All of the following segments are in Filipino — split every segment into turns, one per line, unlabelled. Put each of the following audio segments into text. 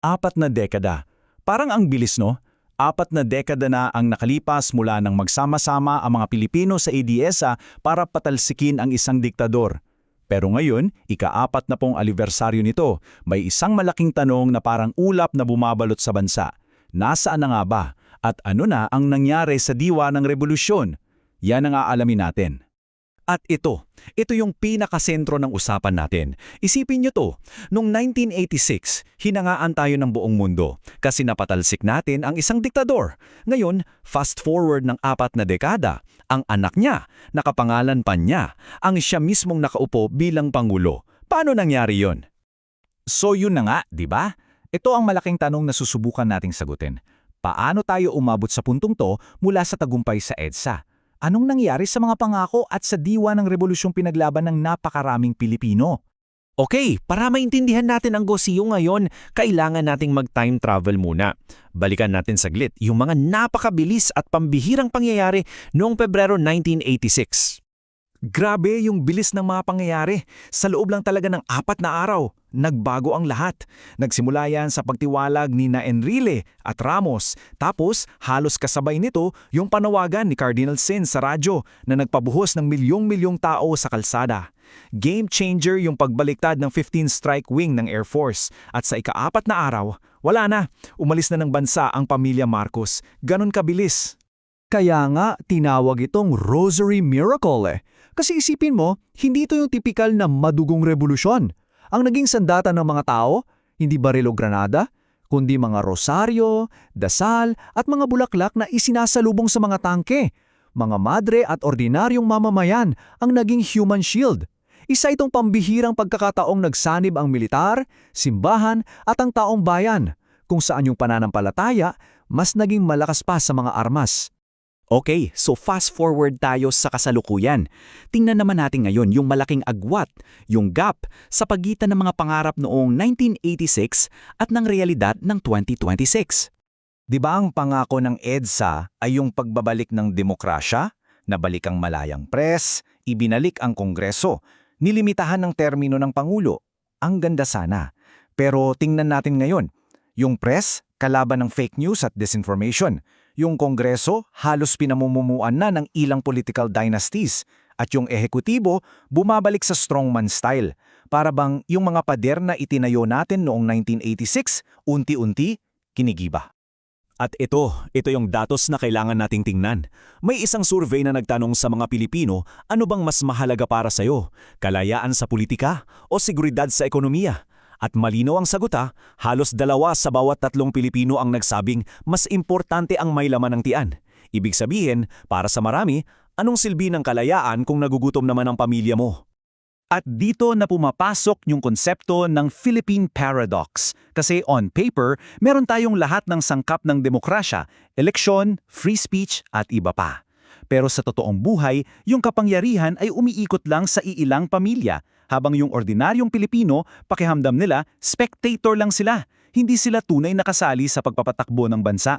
4 na dekada. Parang ang bilis, no? 4 na dekada na ang nakalipas mula nang magsama-sama ang mga Pilipino sa EDSA para patalsikin ang isang diktador. Pero ngayon, ika-4 na anibersaryo nito, may isang malaking tanong na parang ulap na bumabalot sa bansa. Nasaan na nga ba? At ano na ang nangyari sa diwa ng revolusyon? Yan ang aalamin natin.
At ito yung pinakasentro ng usapan natin. Isipin nyo to, noong 1986, hinangaan tayo ng buong mundo kasi napatalsik natin ang isang diktador. Ngayon, fast forward ng 4 na dekada, ang anak niya, nakapangalan pa niya, ang siya mismong nakaupo bilang Pangulo. Paano nangyari yon?
So yun na nga, di ba? Ito ang malaking tanong na susubukan nating sagutin. Paano tayo umabot sa puntong to mula sa tagumpay sa EDSA? Anong nangyari sa mga pangako at sa diwa ng revolusyong pinaglaban ng napakaraming Pilipino?
Okay, para maintindihan natin ang gosiyo ngayon, kailangan nating mag-time travel muna. Balikan natin saglit yung mga napakabilis at pambihirang pangyayari noong Pebrero 1986.
Grabe yung bilis ng mga pangyayari. Sa loob lang talaga ng 4 na araw, nagbago ang lahat. Nagsimula yan sa pagtiwalag ni na Enrile at Ramos. Tapos, halos kasabay nito yung panawagan ni Cardinal Sin sa radyo na nagpabuhos ng milyong-milyong tao sa kalsada. Game changer yung pagbaliktad ng 15th Strike Wing ng Air Force. At sa ika-4 na araw, wala na. Umalis na ng bansa ang pamilya Marcos. Ganon kabilis.
Kaya nga, tinawag itong Rosary Miracle eh. Kasi isipin mo, hindi ito yung tipikal na madugong revolusyon. Ang naging sandata ng mga tao, hindi baril o granada, kundi mga rosaryo, dasal at mga bulaklak na isinasalubong sa mga tangke. Mga madre at ordinaryong mamamayan ang naging human shield. Isa itong pambihirang pagkakataong nagsanib ang militar, simbahan at ang taong bayan, kung saan yung pananampalataya mas naging malakas pa sa mga armas.
Okay, so fast forward tayo sa kasalukuyan. Tingnan naman natin ngayon yung malaking agwat, yung gap sa pagitan ng mga pangarap noong 1986 at ng realidad ng 2026.
Di ba ang pangako ng EDSA ay yung pagbabalik ng demokrasya, nabalik ang malayang press, ibinalik ang Kongreso, nilimitahan ng termino ng Pangulo? Ang ganda sana. Pero tingnan natin ngayon, yung press, kalaban ng fake news at disinformation. Yung Kongreso, halos pinamumumuan na ng ilang political dynasties. At yung ehekutibo, bumabalik sa strongman style. Para bang yung mga pader na itinayo natin noong 1986, unti-unti, kinigiba.
At ito yung datos na kailangan nating tingnan. May isang survey na nagtanong sa mga Pilipino, ano bang mas mahalaga para sa'yo? Kalayaan sa politika o seguridad sa ekonomiya? At malinaw ang sagot, halos 2 sa bawat 3 Pilipino ang nagsabing mas importante ang may laman ng tiyan. Ibig sabihin, para sa marami, anong silbi ng kalayaan kung nagugutom naman ang pamilya mo?
At dito na pumapasok yung konsepto ng Philippine Paradox. Kasi on paper, meron tayong lahat ng sangkap ng demokrasya, eleksyon, free speech at iba pa. Pero sa totoong buhay, yung kapangyarihan ay umiikot lang sa iilang pamilya, habang yung ordinaryong Pilipino, pakihamdam nila, spectator lang sila. Hindi sila tunay na kasali sa pagpapatakbo ng bansa.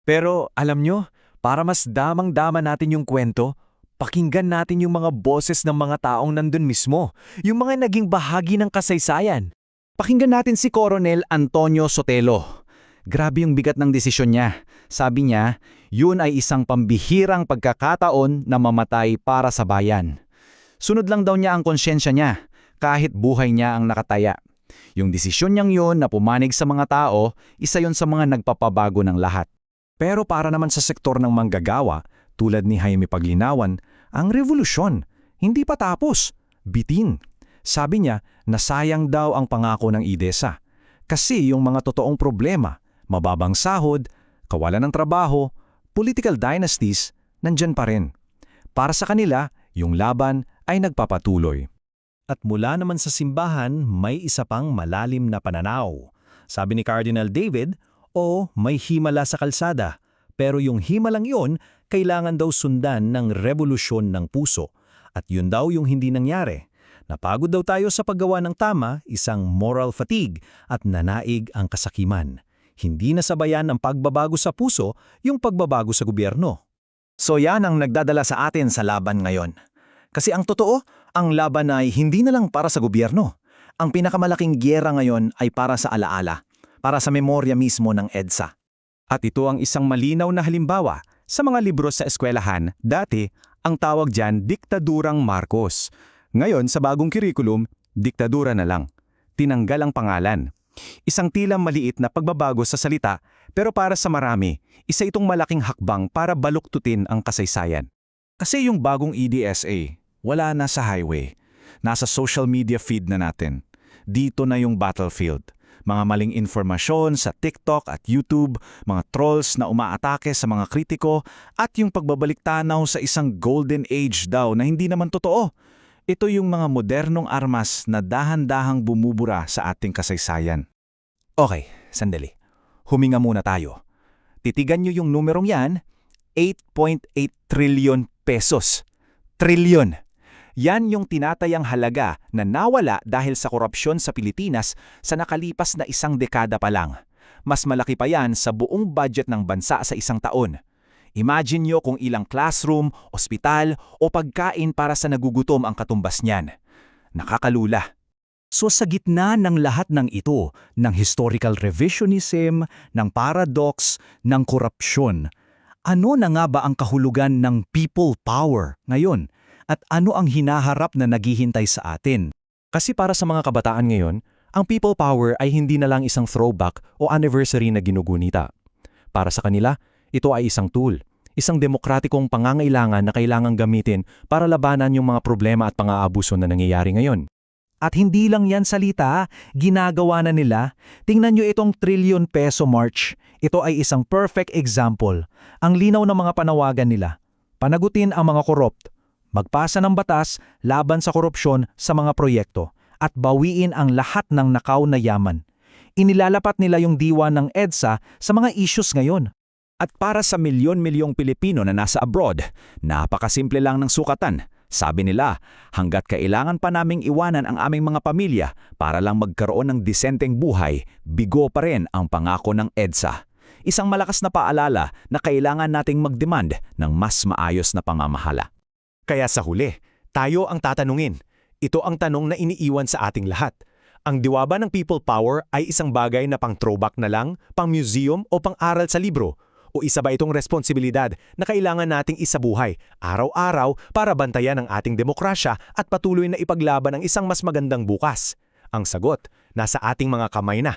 Pero alam nyo, para mas damang-dama natin yung kwento, pakinggan natin yung mga boses ng mga taong nandun mismo, yung mga naging bahagi ng kasaysayan. Pakinggan natin si Coronel Antonio Sotelo. Grabe yung bigat ng desisyon niya. Sabi niya, yun ay isang pambihirang pagkakataon na mamatay para sa bayan. Sunod lang daw niya ang konsyensya niya, kahit buhay niya ang nakataya. Yung desisyon niyang yun na pumanig sa mga tao, isa yun sa mga nagpapabago ng lahat. Pero para naman sa sektor ng manggagawa, tulad ni Jaime Paglinawan, ang revolusyon, hindi pa tapos, bitin. Sabi niya, nasayang daw ang pangako ng EDSA. Kasi yung mga totoong problema, mababang sahod, kawalan ng trabaho, political dynasties, nandyan pa rin. Para sa kanila, yung laban ay nagpapatuloy.
At mula naman sa simbahan, may isa pang malalim na pananaw. Sabi ni Cardinal David, may himala sa kalsada. Pero yung himalang yun, kailangan daw sundan ng revolusyon ng puso. At yun daw yung hindi nangyari. Napagod daw tayo sa paggawa ng tama, isang moral fatigue, at nanaig ang kasakiman. Hindi nasabayan ng pagbabago sa puso, yung pagbabago sa gobyerno.
So yan ang nagdadala sa atin sa laban ngayon. Kasi ang totoo, ang laban ay hindi na lang para sa gobyerno. Ang pinakamalaking giyera ngayon ay para sa alaala. para sa memorya mismo ng EDSA. At ito ang isang malinaw na halimbawa. Sa mga libro sa eskwelahan, dati, ang tawag dyan Diktadurang Marcos. Ngayon, sa bagong curriculum, diktadura na lang. Tinanggal ang pangalan. Isang tila maliit na pagbabago sa salita, pero para sa marami, isa itong malaking hakbang para baluktutin ang kasaysayan. Kasi yung bagong EDSA, wala na sa highway. Nasa social media feed na natin. Dito na yung battlefield. Mga maling informasyon sa TikTok at YouTube, mga trolls na umaatake sa mga kritiko, at yung pagbabalik tanaw sa isang golden age daw na hindi naman totoo. Ito yung mga modernong armas na dahan-dahang bumubura sa ating kasaysayan. Okay, sandali. Huminga muna tayo. Titigan nyo yung numerong yan, 8.8 trillion pesos. Trillion! Yan yung tinatayang halaga na nawala dahil sa korupsyon sa Pilipinas sa nakalipas na isang dekada pa lang. Mas malaki pa yan sa buong budget ng bansa sa isang taon. Imagine nyo kung ilang classroom, ospital o pagkain para sa nagugutom ang katumbas niyan. Nakakalula. So sa gitna ng lahat ng ito, ng historical revisionism, ng paradox, ng korupsyon, ano na nga ba ang kahulugan ng people power ngayon? At ano ang hinaharap na naghihintay sa atin?
Kasi para sa mga kabataan ngayon, ang people power ay hindi na lang isang throwback o anniversary na ginugunita. Para sa kanila, ito ay isang tool, isang demokratikong pangangailangan na kailangang gamitin para labanan yung mga problema at pang-aabuso na nangyayari ngayon.
At hindi lang yan salita, ginagawa na nila. Tingnan nyo itong trillion peso march. Ito ay isang perfect example. Ang linaw ng mga panawagan nila. Panagutin ang mga korrupt. Magpasa ng batas laban sa korupsyon sa mga proyekto at bawiin ang lahat ng nakaw na yaman. Inilalapat nila yung diwa ng EDSA sa mga issues ngayon.
At para sa milyon-milyong Pilipino na nasa abroad, napakasimple lang ng sukatan. Sabi nila, hanggat kailangan pa naming iwanan ang aming mga pamilya para lang magkaroon ng disenteng buhay, bigo pa rin ang pangako ng EDSA. Isang malakas na paalala na kailangan nating magdemand ng mas maayos na pamamahala. Kaya sa huli, tayo ang tatanungin. Ito ang tanong na iniiwan sa ating lahat. Ang diwa ba ng people power ay isang bagay na pang-throwback na lang, pang-museum o pang-aral sa libro? O isa ba itong responsibilidad na kailangan nating isabuhay araw-araw para bantayan ang ating demokrasya at patuloy na ipaglaban ang isang mas magandang bukas? Ang sagot, nasa ating mga kamay na.